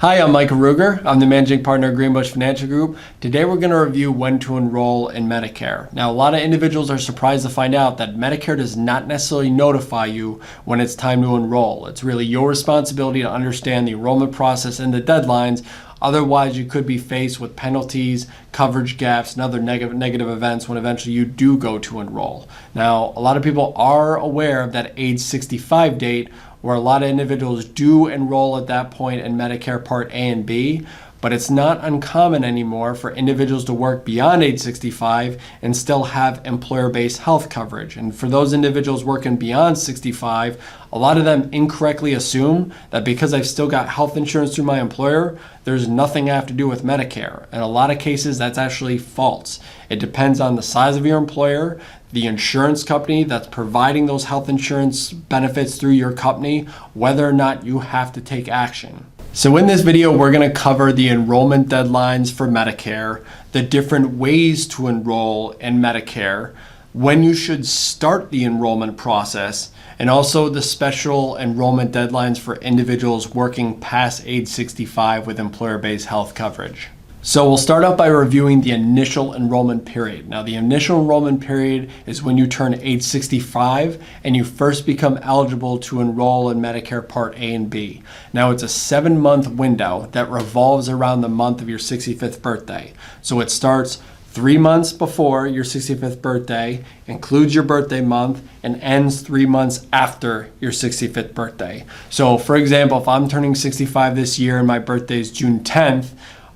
Hi, I'm Mike Mruger. I'm the managing partner of Greenbush Financial Group. Today we're going to review when to enroll in Medicare. Now, a lot of individuals are surprised to find out that Medicare does not necessarily notify you when it's time to enroll. It's really your responsibility to understand the enrollment process and the deadlines. Otherwise, you could be faced with penalties, coverage gaps, and other negative events when eventually you do go to enroll. Now, a lot of people are aware of that age 65 date, where a lot of individuals do enroll at that point in Medicare Part A and B, but it's not uncommon anymore for individuals to work beyond age 65 and still have employer-based health coverage. And for those individuals working beyond 65, a lot of them incorrectly assume that because I've still got health insurance through my employer, there's nothing I have to do with Medicare. In a lot of cases, that's actually false. It depends on the size of your employer, the insurance company that's providing those health insurance benefits through your company, whether or not you have to take action. So in this video, we're going to cover the enrollment deadlines for Medicare, the different ways to enroll in Medicare, when you should start the enrollment process, and also the special enrollment deadlines for individuals working past age 65 with employer-based health coverage. So we'll start out by reviewing the initial enrollment period. Now, the initial enrollment period is when you turn age 65 and you first become eligible to enroll in Medicare Part A and B. Now, it's a 7-month window that revolves around the month of your 65th birthday. So it starts 3 months before your 65th birthday, includes your birthday month, and ends 3 months after your 65th birthday. So for example, if I'm turning 65 this year and my birthday is June 10th,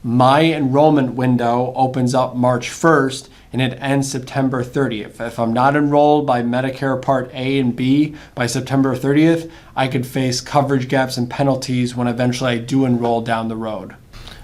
my enrollment window opens up March 1st and it ends September 30th. If I'm not enrolled by Medicare Part A and B by September 30th, I could face coverage gaps and penalties when eventually I do enroll down the road.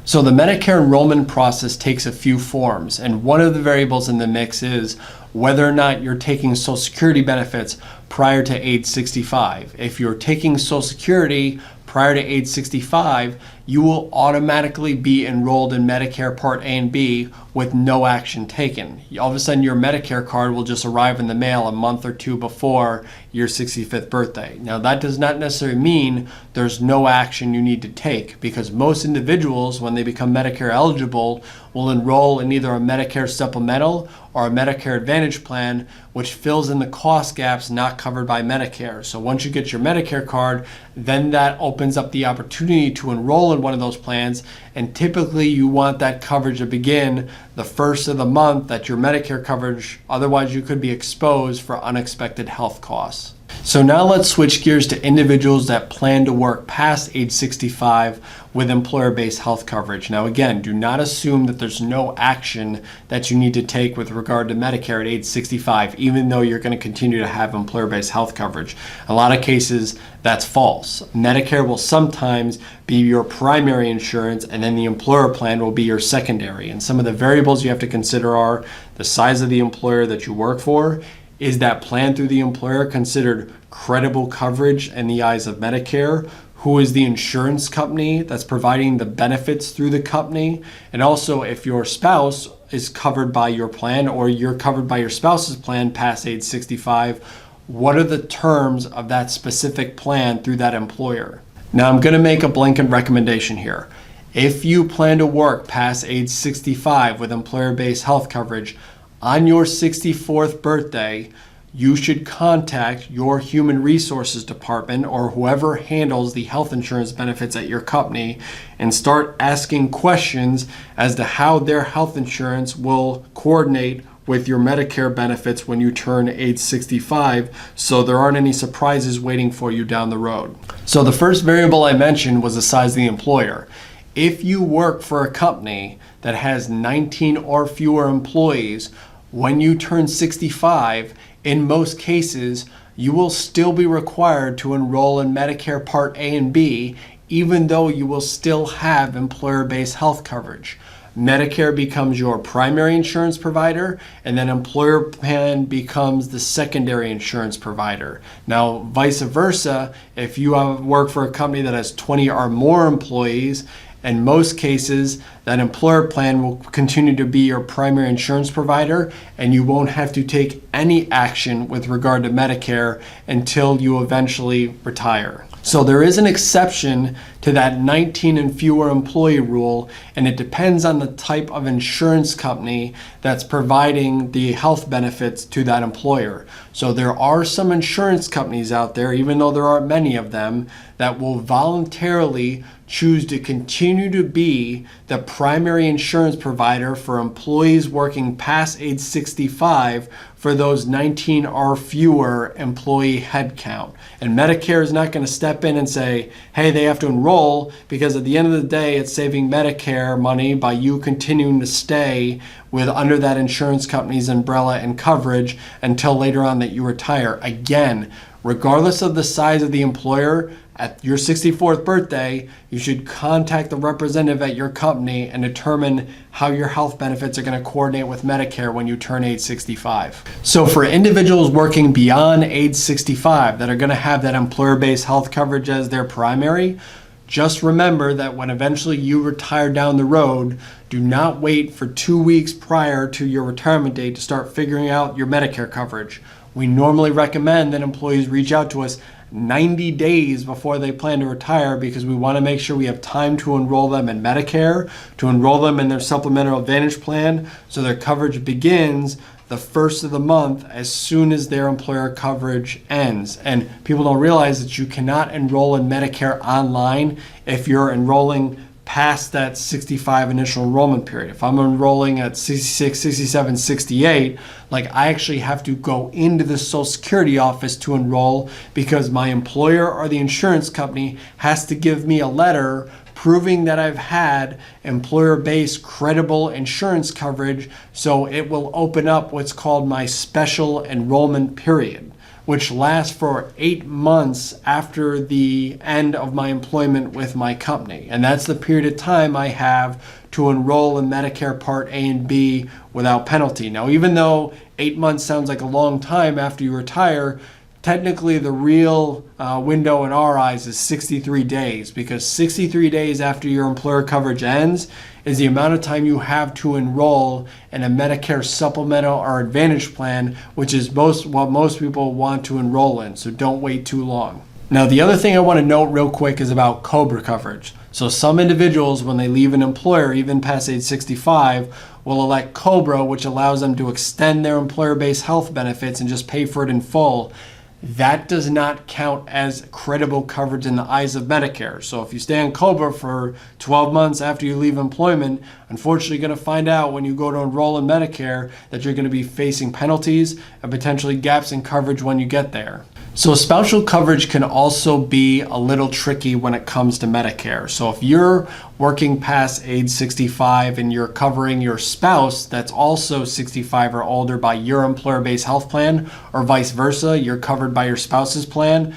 So the Medicare enrollment process takes a few forms, and one of the variables in the mix is whether or not you're taking Social Security benefits prior to age 65. If you're taking Social Security prior to age 65, you will automatically be enrolled in Medicare Part A and B with no action taken. All of a sudden, your Medicare card will just arrive in the mail a month or two before your 65th birthday. Now, that does not necessarily mean there's no action you need to take, because most individuals, when they become Medicare eligible, will enroll in either a Medicare Supplemental or a Medicare Advantage plan, which fills in the cost gaps not covered by Medicare. So once you get your Medicare card, then that opens up the opportunity to enroll in one of those plans, and typically you want that coverage to begin the first of the month that your Medicare coverage, otherwise you could be exposed for unexpected health costs. So now let's switch gears to individuals that plan to work past age 65 with employer-based health coverage. Now again, do not assume that there's no action that you need to take with regard to Medicare at age 65, even though you're going to continue to have employer-based health coverage. In a lot of cases, that's false. Medicare will sometimes be your primary insurance, and then the employer plan will be your secondary. And some of the variables you have to consider are the size of the employer that you work for. Is that plan through the employer considered credible coverage in the eyes of Medicare? Who is the insurance company that's providing the benefits through the company? And also, if your spouse is covered by your plan or you're covered by your spouse's plan past age 65, what are the terms of that specific plan through that employer? Now, I'm going to make a blanket recommendation here. If you plan to work past age 65 with employer-based health coverage, on your 64th birthday, you should contact your human resources department or whoever handles the health insurance benefits at your company and start asking questions as to how their health insurance will coordinate with your Medicare benefits when you turn age 65, so there aren't any surprises waiting for you down the road. So the first variable I mentioned was the size of the employer. If you work for a company that has 19 or fewer employees, when you turn 65, in most cases, you will still be required to enroll in Medicare Part A and B, even though you will still have employer-based health coverage. Medicare becomes your primary insurance provider, and then employer plan becomes the secondary insurance provider. Now, vice versa, if you work for a company that has 20 or more employees, in most cases, that employer plan will continue to be your primary insurance provider, and you won't have to take any action with regard to Medicare until you eventually retire. So there is an exception to that 19 and fewer employee rule, and it depends on the type of insurance company that's providing the health benefits to that employer. So there are some insurance companies out there, even though there aren't many of them, that will voluntarily choose to continue to be the primary insurance provider for employees working past age 65 for those 19 or fewer employee headcount. And Medicare is not going to step in and say, hey, they have to enroll, because at the end of the day, it's saving Medicare money by you continuing to stay with under that insurance company's umbrella and coverage until later on that you retire. Again, regardless of the size of the employer, at your 64th birthday, you should contact the representative at your company and determine how your health benefits are going to coordinate with Medicare when you turn age 65. So for individuals working beyond age 65 that are going to have that employer-based health coverage as their primary, just remember that when eventually you retire down the road, do not wait for 2 weeks prior to your retirement date to start figuring out your Medicare coverage. We normally recommend that employees reach out to us 90 days before they plan to retire, because we want to make sure we have time to enroll them in Medicare, to enroll them in their Supplemental Advantage Plan, so their coverage begins the first of the month as soon as their employer coverage ends. And people don't realize that you cannot enroll in Medicare online if you're enrolling past that 65 initial enrollment period. If I'm enrolling at 66, 67, 68, like I actually have to go into the Social Security office to enroll, because my employer or the insurance company has to give me a letter proving that I've had employer-based credible insurance coverage, so it will open up what's called my special enrollment period, which lasts for 8 months after the end of my employment with my company. And that's the period of time I have to enroll in Medicare Part A and B without penalty. Now, even though 8 months sounds like a long time after you retire, technically the real window in our eyes is 63 days, because 63 days after your employer coverage ends is the amount of time you have to enroll in a Medicare Supplemental or Advantage Plan, which is what most people want to enroll in, so don't wait too long. Now, the other thing I want to note real quick is about COBRA coverage. So some individuals, when they leave an employer, even past age 65, will elect COBRA, which allows them to extend their employer-based health benefits and just pay for it in full. That does not count as credible coverage in the eyes of Medicare. So if you stay on COBRA for 12 months after you leave employment, unfortunately you're going to find out when you go to enroll in Medicare that you're going to be facing penalties and potentially gaps in coverage when you get there. So spousal coverage can also be a little tricky when it comes to Medicare. So if you're working past age 65 and you're covering your spouse that's also 65 or older by your employer-based health plan, or vice versa, you're covered by your spouse's plan,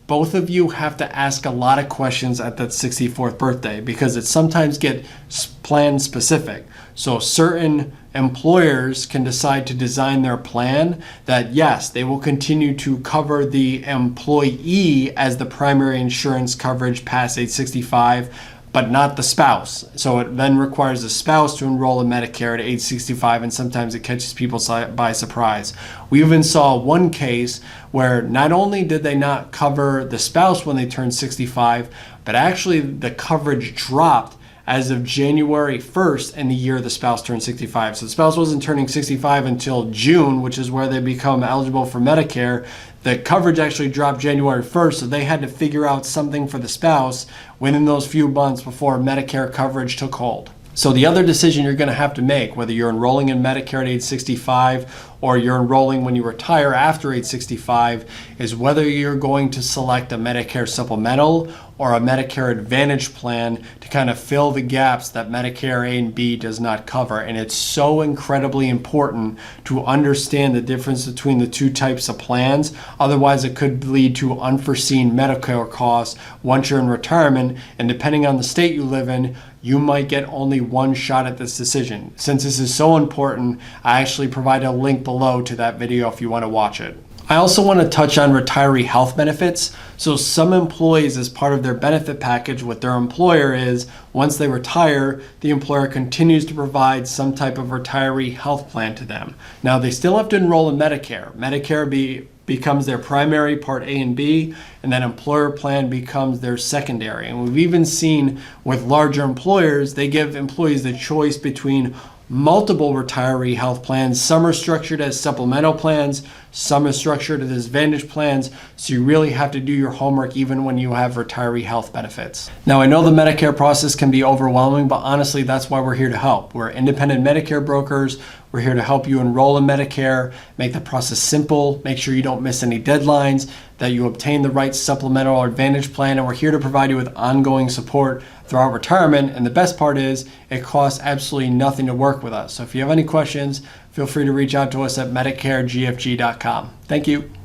both of you have to ask a lot of questions at that 64th birthday, because it sometimes gets plan specific. So certain employers can decide to design their plan that, yes, they will continue to cover the employee as the primary insurance coverage past age 65, but not the spouse. So it then requires the spouse to enroll in Medicare at age 65, and sometimes it catches people by surprise. We even saw one case where not only did they not cover the spouse when they turned 65, but actually the coverage dropped as of January 1st in the year the spouse turned 65. So the spouse wasn't turning 65 until June, which is where they become eligible for Medicare. The coverage actually dropped January 1st, so they had to figure out something for the spouse within those few months before Medicare coverage took hold. So the other decision you're going to have to make, whether you're enrolling in Medicare at age 65 or you're enrolling when you retire after age 65, is whether you're going to select a Medicare Supplemental or a Medicare Advantage plan to kind of fill the gaps that Medicare A and B does not cover. And it's so incredibly important to understand the difference between the two types of plans. Otherwise, it could lead to unforeseen Medicare costs once you're in retirement. And depending on the state you live in, you might get only one shot at this decision. Since this is so important, I actually provide a link below to that video if you want to watch it. I also want to touch on retiree health benefits. So some employees, as part of their benefit package with their employer, is once they retire, the employer continues to provide some type of retiree health plan to them. Now, they still have to enroll in Medicare. Medicare becomes their primary, Part A and B, and then employer plan becomes their secondary. And we've even seen with larger employers, they give employees the choice between multiple retiree health plans. Some are structured as supplemental plans, some are structured as Advantage plans, so you really have to do your homework even when you have retiree health benefits. Now, I know the Medicare process can be overwhelming, but honestly, that's why we're here to help. We're independent Medicare brokers. We're here to help you enroll in Medicare, make the process simple, make sure you don't miss any deadlines, that you obtain the right supplemental or Advantage plan, and we're here to provide you with ongoing support throughout retirement. And the best part is it costs absolutely nothing to work with us. So if you have any questions, feel free to reach out to us at MedicareGFG.com. Thank you.